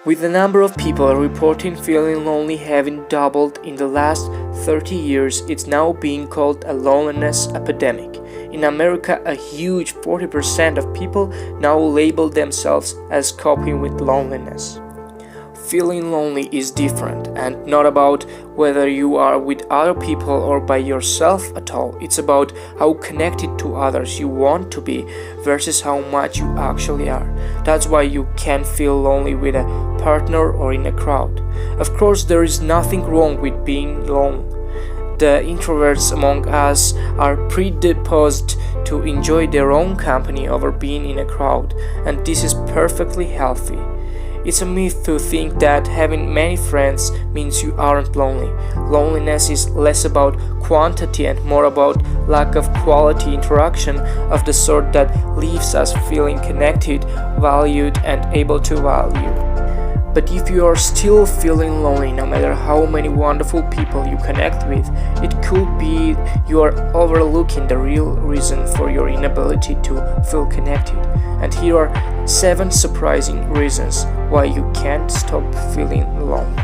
With the number of people reporting feeling lonely having doubled in the last 30 years, it's now being called a loneliness epidemic. In America, a huge 40% of people now label themselves as coping with loneliness. Feeling lonely is different and not about whether you are with other people or by yourself at all. It's about how connected to others you want to be versus how much you actually are. That's why you can feel lonely with a partner or in a crowd. Of course, there is nothing wrong with being alone. The introverts among us are predisposed to enjoy their own company over being in a crowd, and this is perfectly healthy. It's a myth to think that having many friends means you aren't lonely. Loneliness is less about quantity and more about lack of quality interaction of the sort that leaves us feeling connected, valued, and able to value. But if you are still feeling lonely, no matter how many wonderful people you connect with, it could be you are overlooking the real reason for your inability to feel connected. And here are 7 surprising reasons why you can't stop feeling lonely.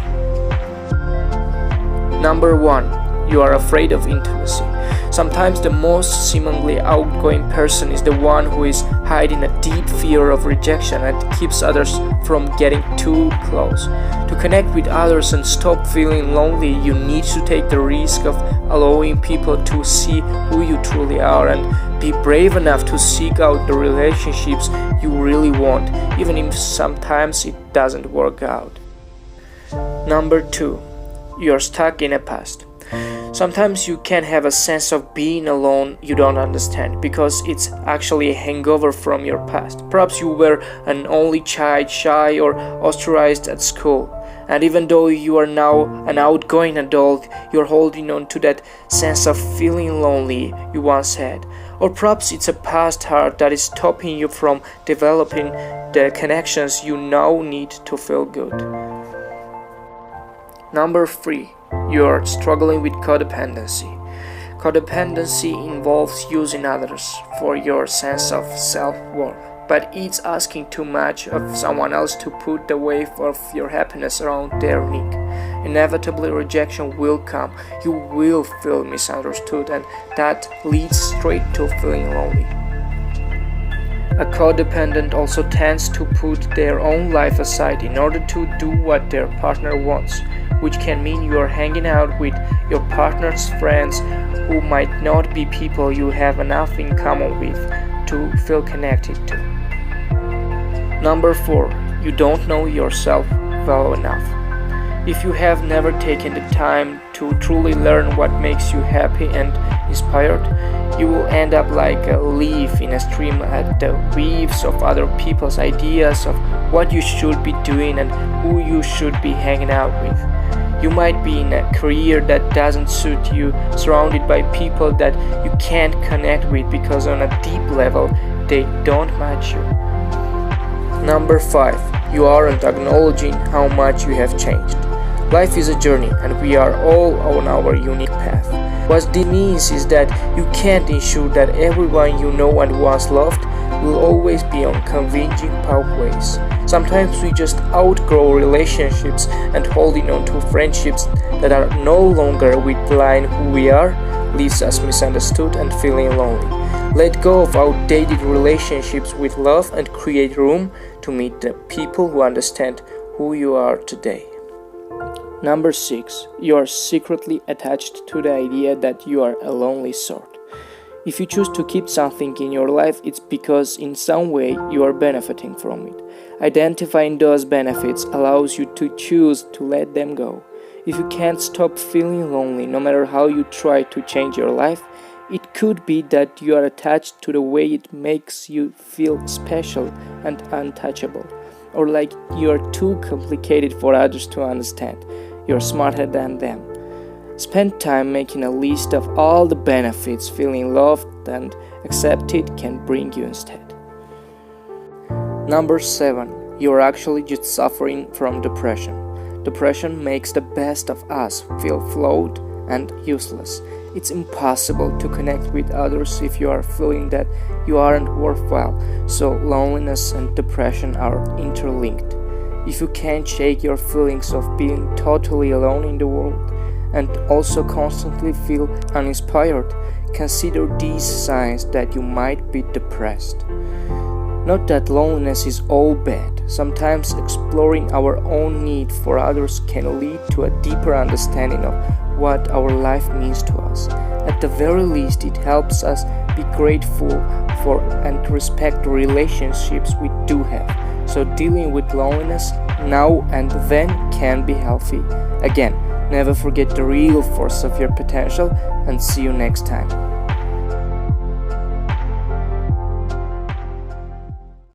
Number 1. You are afraid of intimacy. Sometimes the most seemingly outgoing person is the one who is hiding a deep fear of rejection and keeps others from getting too close. To connect with others and stop feeling lonely, you need to take the risk of allowing people to see who you truly are and be brave enough to seek out the relationships you really want, even if sometimes it doesn't work out. Number 2. You're stuck in a past. Sometimes you can have a sense of being alone you don't understand because it's actually a hangover from your past. Perhaps you were an only child, shy or ostracized at school, and even though you are now an outgoing adult, you're holding on to that sense of feeling lonely you once had. Or perhaps it's a past hurt that is stopping you from developing the connections you now need to feel good. Number 3. You are struggling with codependency. Codependency involves using others for your sense of self-worth, but it's asking too much of someone else to put the weight of your happiness around their neck. Inevitably, rejection will come. You will feel misunderstood, and that leads straight to feeling lonely. A codependent also tends to put their own life aside in order to do what their partner wants, which can mean you are hanging out with your partner's friends who might not be people you have enough in common with to feel connected to. Number 4. You don't know yourself well enough. If you have never taken the time to truly learn what makes you happy and inspired, you will end up like a leaf in a stream at the weaves of other people's ideas of what you should be doing and who you should be hanging out with. You might be in a career that doesn't suit you, surrounded by people that you can't connect with because on a deep level they don't match you. Number 5. You aren't acknowledging how much you have changed. Life is a journey and we are all on our unique path. What this means is that you can't ensure that everyone you know and once loved will always be on converging pathways. Sometimes we just outgrow relationships, and holding on to friendships that are no longer within who we are leaves us misunderstood and feeling lonely. Let go of outdated relationships with love and create room to meet the people who understand who you are today. Number 6. You are secretly attached to the idea that you are a lonely sort. If you choose to keep something in your life, it's because in some way you are benefiting from it. Identifying those benefits allows you to choose to let them go. If you can't stop feeling lonely, no matter how you try to change your life, it could be that you are attached to the way it makes you feel special and untouchable, or like you are too complicated for others to understand. You're smarter than them. Spend time making a list of all the benefits feeling loved and accepted can bring you instead. Number 7. You're actually just suffering from depression. Depression makes the best of us feel flawed and useless. It's impossible to connect with others if you are feeling that you aren't worthwhile, so loneliness and depression are interlinked. If you can't shake your feelings of being totally alone in the world and also constantly feel uninspired, consider these signs that you might be depressed. Not that loneliness is all bad. Sometimes exploring our own need for others can lead to a deeper understanding of what our life means to us. At the very least, it helps us be grateful for and respect the relationships we do have. So dealing with loneliness now and then can be healthy. Again, never forget the real force of your potential, and see you next time.